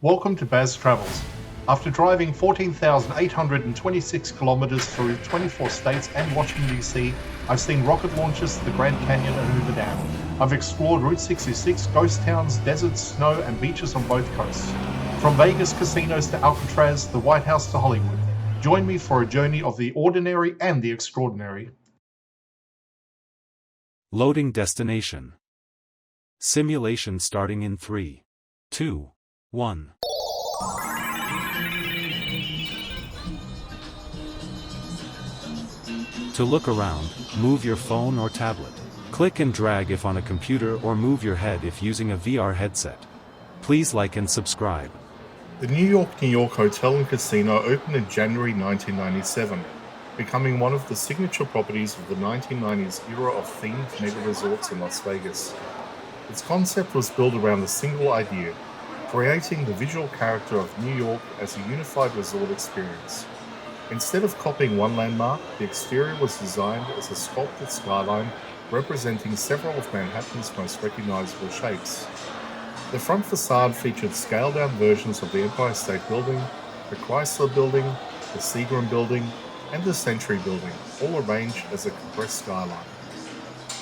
Welcome to Baz Travels. After driving 14,826 kilometers through 24 states and Washington DC, I've seen rocket launches to the Grand Canyon and Hoover Dam. I've explored Route 66, ghost towns, deserts, snow, and beaches on both coasts. From Vegas casinos to Alcatraz, the White House to Hollywood. Join me for a journey of the ordinary and the extraordinary. Loading destination. Simulation starting in 3, 2, 1. To look around, move your phone or tablet. Click and drag if on a computer or move your head if using a VR headset. Please like and subscribe. The New York Hotel and Casino opened in January 1997, becoming one of the signature properties of the 1990s era of themed mega resorts in Las Vegas. Its concept was built around a single idea, creating the visual character of New York as a unified resort experience. Instead of copying one landmark, the exterior was designed as a sculpted skyline representing several of Manhattan's most recognizable shapes. The front facade featured scaled-down versions of the Empire State Building, the Chrysler Building, the Seagram Building, and the Century Building, all arranged as a compressed skyline.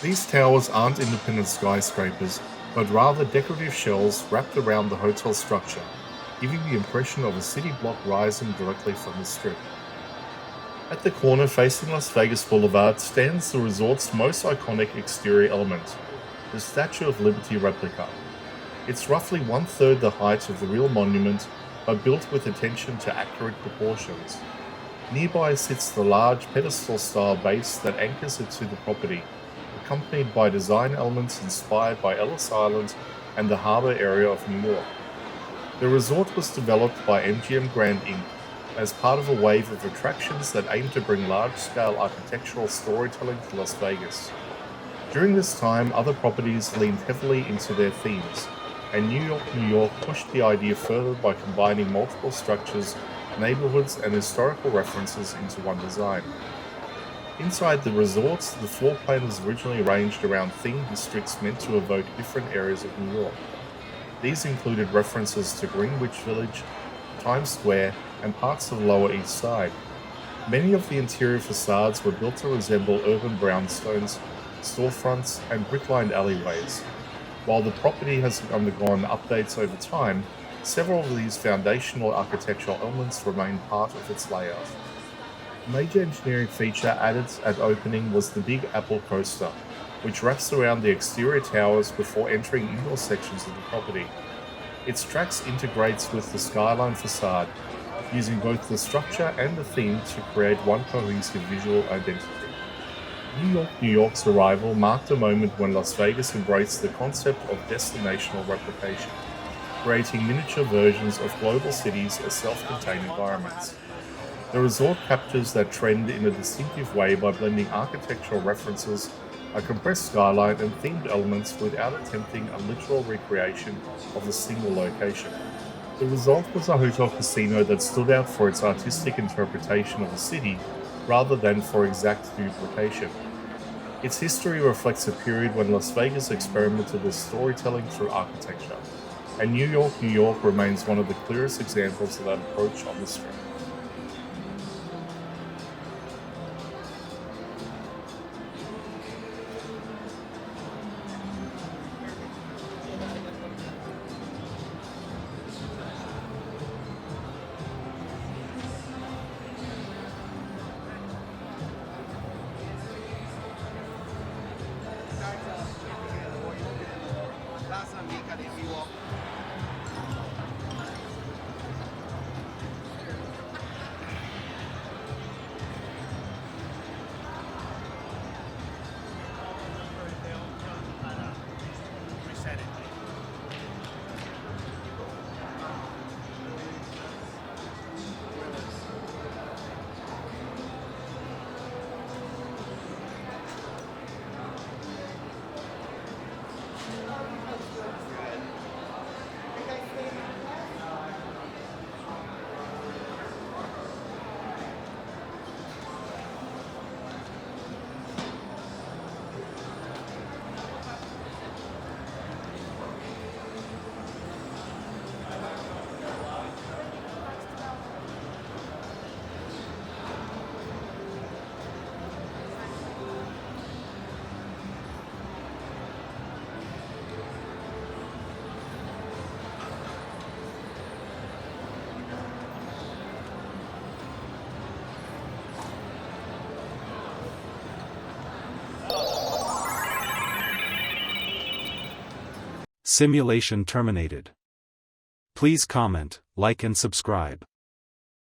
These towers aren't independent skyscrapers, but rather decorative shells wrapped around the hotel structure, giving the impression of a city block rising directly from the strip. At the corner facing Las Vegas Boulevard stands the resort's most iconic exterior element, the Statue of Liberty replica. It's roughly one-third the height of the real monument, but built with attention to accurate proportions. Nearby sits the large pedestal-style base that anchors it to the property, accompanied by design elements inspired by Ellis Island and the harbor area of New York. The resort was developed by MGM Grand Inc. as part of a wave of attractions that aim to bring large-scale architectural storytelling to Las Vegas. During this time, other properties leaned heavily into their themes, and New York pushed the idea further by combining multiple structures, neighborhoods, and historical references into one design. Inside the resorts, the floor plan was originally arranged around themed districts meant to evoke different areas of New York. These included references to Greenwich Village, Times Square, and parts of the Lower East Side. Many of the interior facades were built to resemble urban brownstones, storefronts, and brick-lined alleyways. While the property has undergone updates over time, several of these foundational architectural elements remain part of its layout. A major engineering feature added at opening was the Big Apple Coaster, which wraps around the exterior towers before entering indoor sections of the property. Its tracks integrates with the skyline facade, using both the structure and the theme to create one cohesive visual identity. New York's arrival marked a moment when Las Vegas embraced the concept of destinational replication, creating miniature versions of global cities as self-contained environments. The resort captures that trend in a distinctive way by blending architectural references, a compressed skyline, and themed elements without attempting a literal recreation of a single location. The result was a hotel casino that stood out for its artistic interpretation of the city rather than for exact duplication. Its history reflects a period when Las Vegas experimented with storytelling through architecture, and New York remains one of the clearest examples of that approach on the Strip. Simulation terminated. Please comment, like and subscribe.